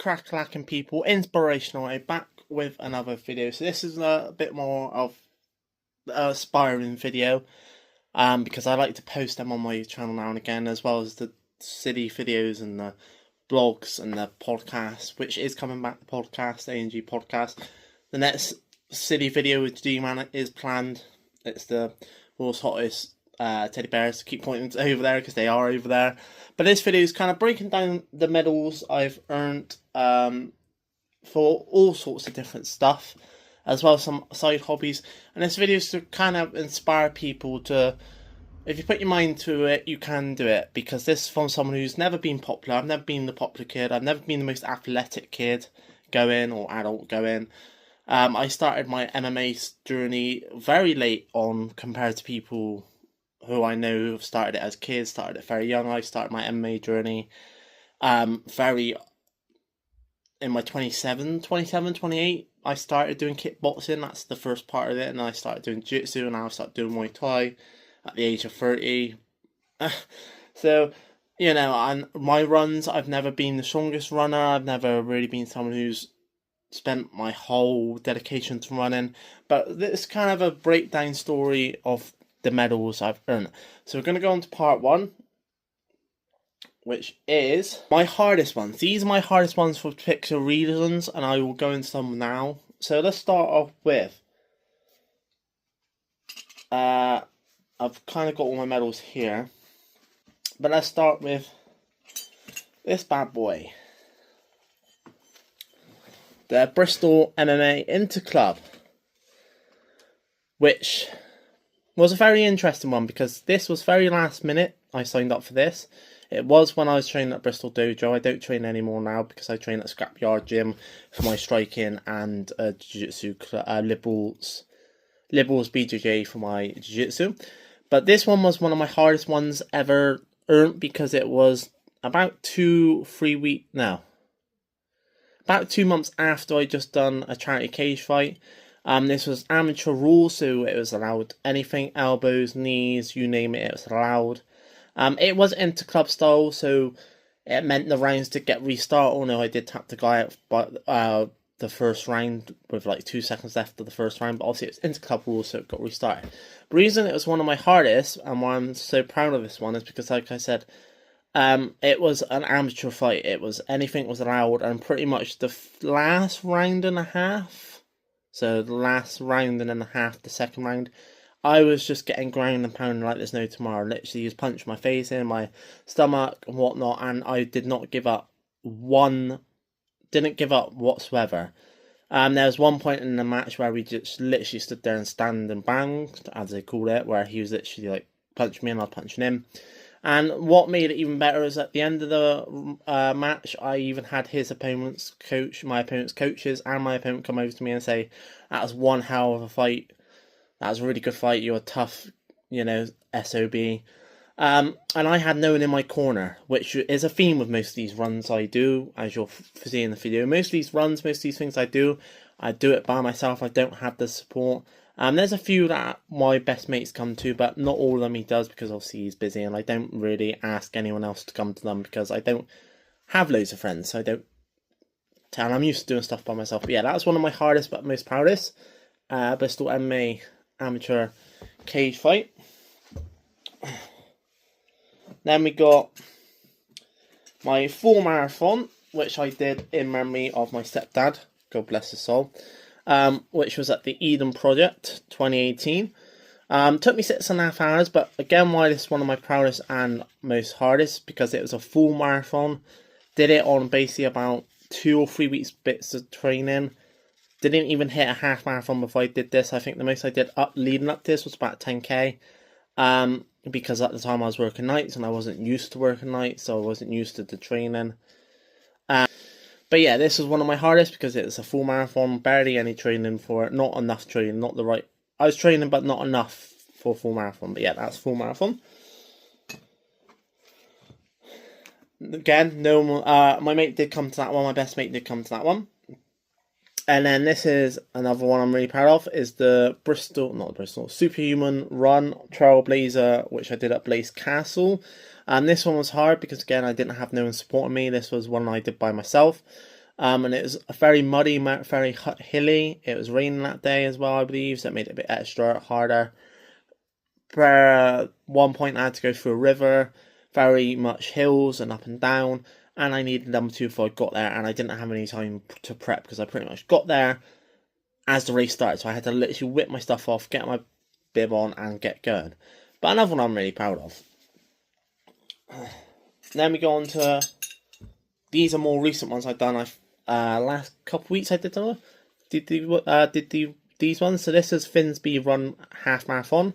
crack-lacking people, inspirational. I'm back with another video. So this is a bit more of an aspiring video, because I like to post them on my channel now and again, as well as the city videos and the blogs and the podcast, which is coming back. The podcast, ANG podcast. The next city video with G-Man is planned. It's the world's hottest teddy bears. Keep pointing over there because they are over there. But this video is kind of breaking down the medals I've earned for all sorts of different stuff, as well as some side hobbies. And this video is to kind of inspire people to, if you put your mind to it, you can do it. Because this is from someone who's never been popular. I've never been the popular kid. I've never been the most athletic kid going or adult going. I started my MMA journey very late on compared to people who I know who have started it as kids, started it very young. I started my MMA journey very in my 27, 28. I started doing kickboxing. That's the first part of it. And I started doing jiu-jitsu, and now I started doing Muay Thai at the age of 30. So, you know, and my runs, I've never been the strongest runner. I've never really been someone who's spent my whole dedication to running. But this kind of a breakdown story of the medals I've earned. So we're going to go on to part one, which is my hardest ones. These are my hardest ones for particular reasons, and I will go into some now. So let's start off with, I've kind of got all my medals here, but let's start with this bad boy. The Bristol MMA Inter Club, which was a very interesting one because this was very last minute. I signed up for this. It was when I was training at Bristol Dojo. I don't train anymore now because I train at Scrapyard Gym for my striking and Jiu-Jitsu Liberals BJJ for my Jiu-Jitsu. But this one was one of my hardest ones ever earned because it was about 2 months after I just done a charity cage fight. This was amateur rules, so it was allowed anything, elbows, knees, you name it, it was allowed. It was inter-club style, so it meant the rounds did get restart. Oh no, I did tap the guy out but the first round with like 2 seconds left of the first round, but obviously it was inter-club rules, so it got restarted. The reason it was one of my hardest, and why I'm so proud of this one, is because, like I said, it was an amateur fight. It was anything was allowed, and pretty much the last round and a half, so the last round and a half, the second round, I was just getting ground and pounded like there's no tomorrow. Literally, he was punching my face in, my stomach and whatnot, and I did not give up didn't give up whatsoever. There was one point in the match where we just literally stood there and stand and banged, as they call it, where he was literally like punching me and I was punching him. And what made it even better is at the end of the match, I even had his opponent's coach, my opponent's coaches, and my opponent come over to me and say, "That was one hell of a fight. That was a really good fight. You're a tough, SOB." And I had no one in my corner, which is a theme with most of these runs I do, as you'll see in the video. Most of these runs, most of these things I do it by myself. I don't have the support. There's a few that my best mates come to, but not all of them he does because obviously he's busy, and I don't really ask anyone else to come to them because I don't have loads of friends, so I don't tell. I'm used to doing stuff by myself. But yeah, that was one of my hardest but most proudest. Bristol MMA amateur cage fight. Then we got my full marathon, which I did in memory of my stepdad, God bless his soul, which was at the Eden Project 2018. Took me 6.5 hours, but again, why this is one of my proudest and most hardest, because it was a full marathon. Did it on basically about 2 or 3 weeks bits of training. Didn't even hit a half marathon before I did this. I think the most I did leading up to this was about 10k. Because at the time I was working nights and I wasn't used to working nights, so I wasn't used to the training. But yeah, this was one of my hardest because it was a full marathon, barely any training for it, not enough training, not the right. I was training, but not enough for a full marathon. But yeah, that's full marathon. Again, no more. My mate did come to that one. My best mate did come to that one. And then this is another one I'm really proud of, is the Superhuman Run Trailblazer, which I did at Blaze Castle. And this one was hard because, again, I didn't have no one supporting me. This was one I did by myself. And it was very muddy, very hilly. It was raining that day as well, I believe, so it made it a bit extra harder. For one point, I had to go through a river, very much hills and up and down, and I needed number 2 before I got there, and I didn't have any time to prep because I pretty much got there as the race started, so I had to literally whip my stuff off, get my bib on, and get going. But another one I'm really proud of. Then we go on to, these are more recent ones I've done. Last couple of weeks I did these ones. So this is Finsbury Run Half Marathon,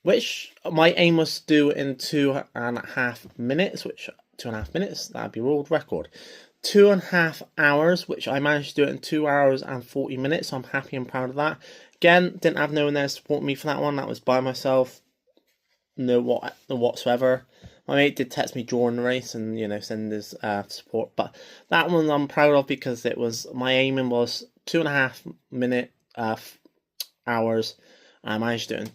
which my aim was to do in 2.5 minutes, which 2.5 minutes, that'd be world record. 2.5 hours, which I managed to do it in 2 hours and 40 minutes, so I'm happy and proud of that. Again, didn't have no one there to support me for that one, that was by myself, no whatsoever. My mate did text me during the race and, you know, send his support, but that one I'm proud of because it was, my aiming was 2.5 minute hours. I managed to do it in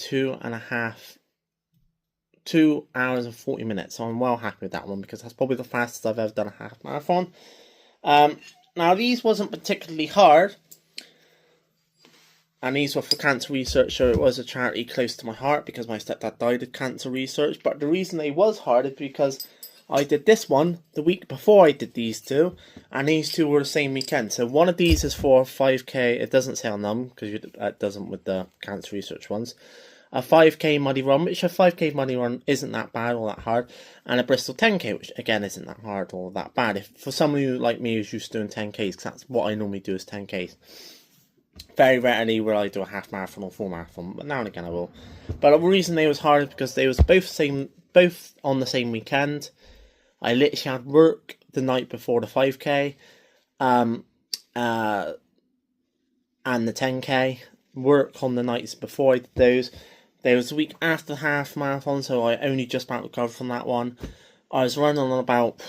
2 hours and 40 minutes, so I'm well happy with that one because that's probably the fastest I've ever done a half marathon. Now these wasn't particularly hard, and these were for cancer research, so it was a charity close to my heart because my stepdad died of cancer research. But the reason they was hard is because I did this one the week before I did these two, and these two were the same weekend. So one of these is for 5k, it doesn't say on them because it doesn't with the cancer research ones. A 5k muddy run, which a 5k muddy run isn't that bad or that hard, and a Bristol 10k, which again isn't that hard or that bad. If for someone who like me who's used to doing 10ks, because that's what I normally do is 10ks. Very rarely will I do a half marathon or full marathon, but now and again I will. But the reason they was hard is because they was both on the same weekend. I literally had work the night before the 5k, and the 10k. Work on the nights before I did those. There was a week after the half marathon, so I only just about recovered from that one. I was running on about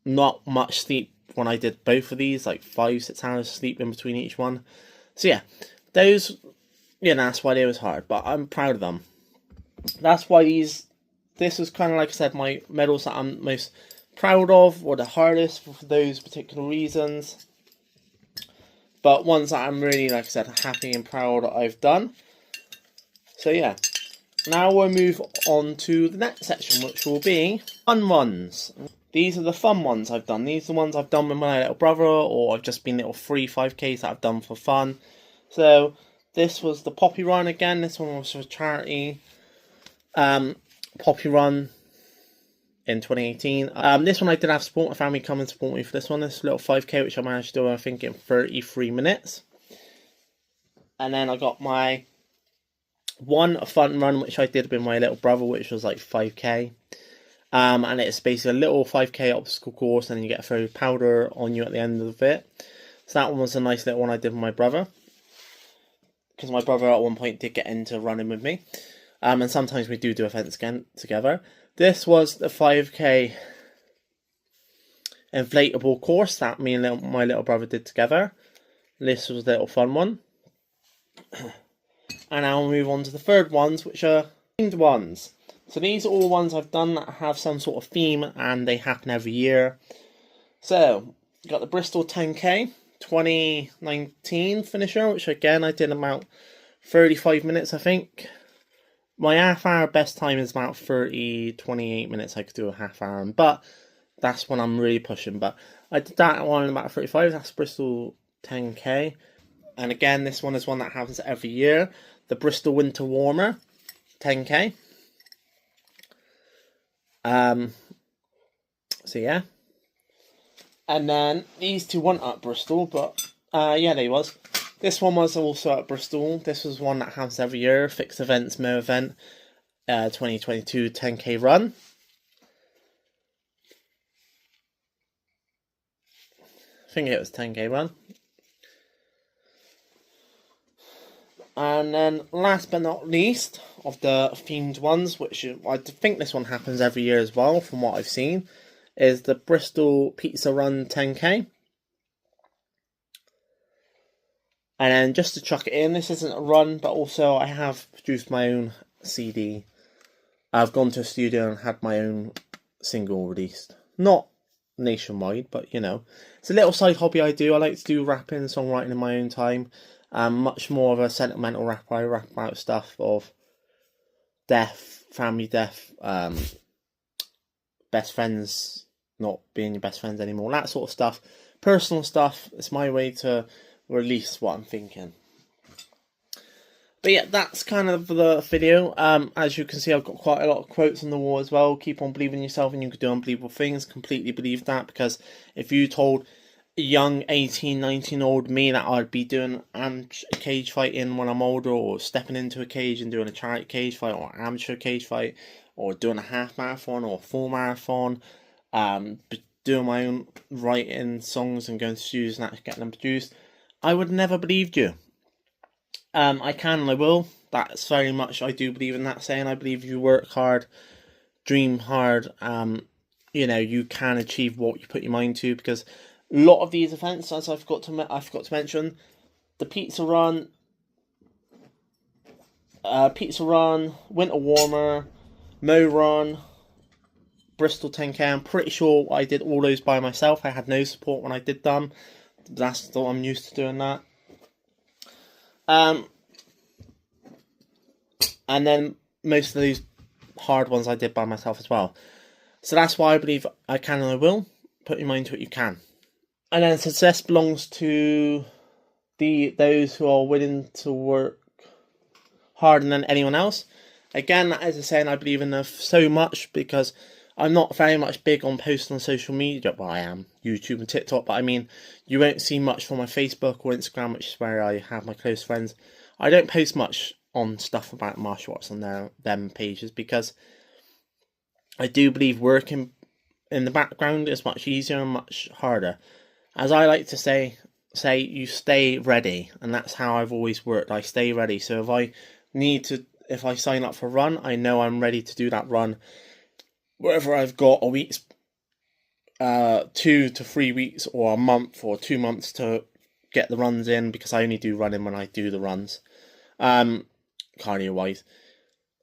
not much sleep when I did both of these, like 5-6 hours sleep in between each one. So yeah, those, yeah, that's why they was hard, but I'm proud of them. That's why this was kind of, like I said, my medals that I'm most proud of, or the hardest for those particular reasons. But ones that I'm really, like I said, happy and proud that I've done. So yeah, now we'll move on to the next section, which will be fun ones. These are the fun ones I've done. These are the ones I've done with my little brother, or I've just been little free 5Ks that I've done for fun. So this was the Poppy Run again. This one was for charity. Poppy Run in 2018. This one I did have support. My family come and support me for this one. This little 5K, which I managed to do, I think, in 33 minutes. And then I got my one fun run, which I did with my little brother, which was like 5K. And it's basically a little 5K obstacle course, and then you get a throw powder on you at the end of it. So that one was a nice little one I did with my brother, because my brother at one point did get into running with me. And sometimes we do events again together. This was the 5K inflatable course that me and my little brother did together. This was a little fun one. And now we'll move on to the third ones, which are themed ones. So these are all ones I've done that have some sort of theme, and they happen every year. So, you got the Bristol 10K 2019 finisher, which again I did about 35 minutes, I think. My half hour best time is about 28 minutes. I could do a half hour in, but that's when I'm really pushing. But I did that one in about 35. That's Bristol 10K. And again, this one is one that happens every year. The Bristol Winter Warmer 10K. So yeah. And then these two weren't at Bristol, but yeah, they was. This one was also at Bristol. This was one that happens every year. Fixed Events Mo event, 2022 10K run. I think it was 10K run. And then last but not least of the themed ones, which I think this one happens every year as well from what I've seen, is the Bristol Pizza Run 10K. And then just to chuck it in, this isn't a run, but also I have produced my own CD. I've gone to a studio and had my own single released. Not nationwide, but it's a little side hobby I do. I like to do rapping and songwriting in my own time. Much more of a sentimental rapper. I rap about stuff of death, family death, best friends not being your best friends anymore, that sort of stuff. Personal stuff. It's my way to release what I'm thinking. But yeah, that's kind of the video. As you can see, I've got quite a lot of quotes on the wall as well. Keep on believing in yourself and you can do unbelievable things. Completely believe that, because if you told a young 18, 19-year-old me that I'd be doing cage fighting when I'm older, or stepping into a cage and doing a charity cage fight, or amateur cage fight, or doing a half marathon or a full marathon, doing my own writing songs and going to studios and actually getting them produced, I would never believed you. I can and I will. That's very much, I do believe in that saying. I believe if you work hard, dream hard, you can achieve what you put your mind to. Because a lot of these events, as I forgot to mention, the Pizza Run, Winter Warmer, Mo Run, Bristol 10K. I'm pretty sure I did all those by myself. I had no support when I did them. That's what I'm used to doing that. And then most of these hard ones I did by myself as well. So that's why I believe I can and I will. Put your mind to it, you can. And then success belongs to those who are willing to work harder than anyone else. Again, that is a saying I believe in so much, because I'm not very much big on posting on social media. Well, I am, YouTube and TikTok, but I mean, you won't see much from my Facebook or Instagram, which is where I have my close friends. I don't post much on stuff about martial arts on them pages, because I do believe working in the background is much easier and much harder. As I like to say you stay ready, and that's how I've always worked. I stay ready. So if I sign up for a run, I know I'm ready to do that run. Whether I've got a week's, 2 to 3 weeks, or a month or 2 months to get the runs in, because I only do running when I do the runs. Cardio wise,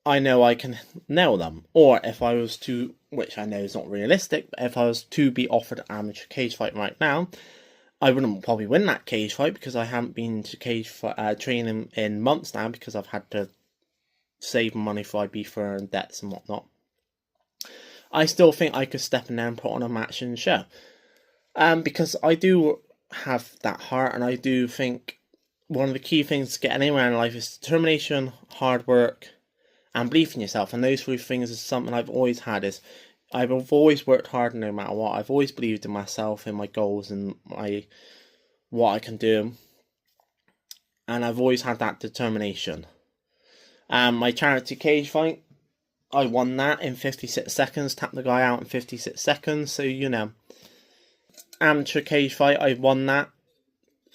I know I can nail them. Or if I was to, which I know is not realistic, but if I was to be offered an amateur cage fight right now, I wouldn't probably win that cage fight, because I haven't been to cage training in months now, because I've had to save money for Ibiza and debts and whatnot. I still think I could step in there and put on a match and show. Because I do have that heart, and I do think one of the key things to get anywhere in life is determination, hard work, and belief in yourself. And those 3 things is something I've always had. I've always worked hard no matter what. I've always believed in myself, in my goals, and what I can do. And I've always had that determination. My charity cage fight, I won that in 56 seconds, tapped the guy out in 56 seconds. So, amateur cage fight, I won that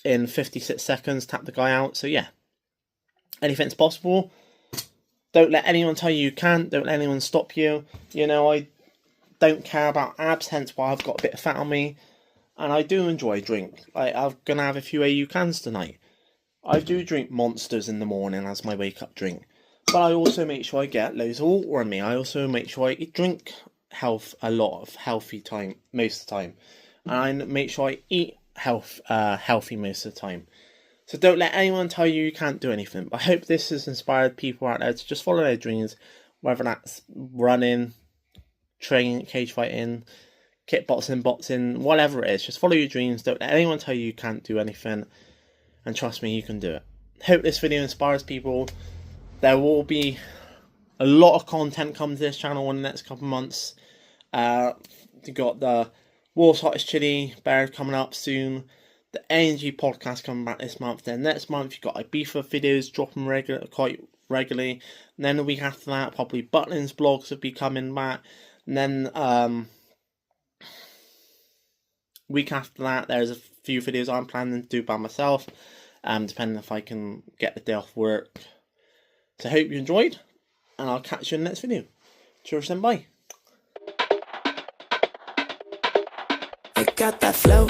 in 56 seconds, tapped the guy out. So, yeah, anything's possible. Don't let anyone tell you can't. Don't let anyone stop you. I don't care about abs, hence why I've got a bit of fat on me. And I do enjoy drink. I'm going to have a few AU cans tonight. I do drink Monsters in the morning as my wake-up drink. But I also make sure I get loads of water in me. I also make sure I drink a lot of healthy time, most of the time. And I make sure I eat healthy most of the time. So don't let anyone tell you can't do anything. But I hope this has inspired people out there to just follow their dreams, whether that's running, training, cage fighting, kickboxing, boxing, whatever it is. Just follow your dreams. Don't let anyone tell you can't do anything. And trust me, you can do it. Hope this video inspires people. There will be a lot of content coming to this channel in the next couple of months. You got the World's Hottest Chili Bear coming up soon. The Energy podcast coming back this month. Then next month you've got Ibiza videos dropping quite regularly. And then the week after that, probably Butlins vlogs will be coming back. And then week after that, there's a few videos I'm planning to do by myself. Depending if I can get the day off work. So I hope you enjoyed, and I'll catch you in the next video. Cheers and bye. I got that flow.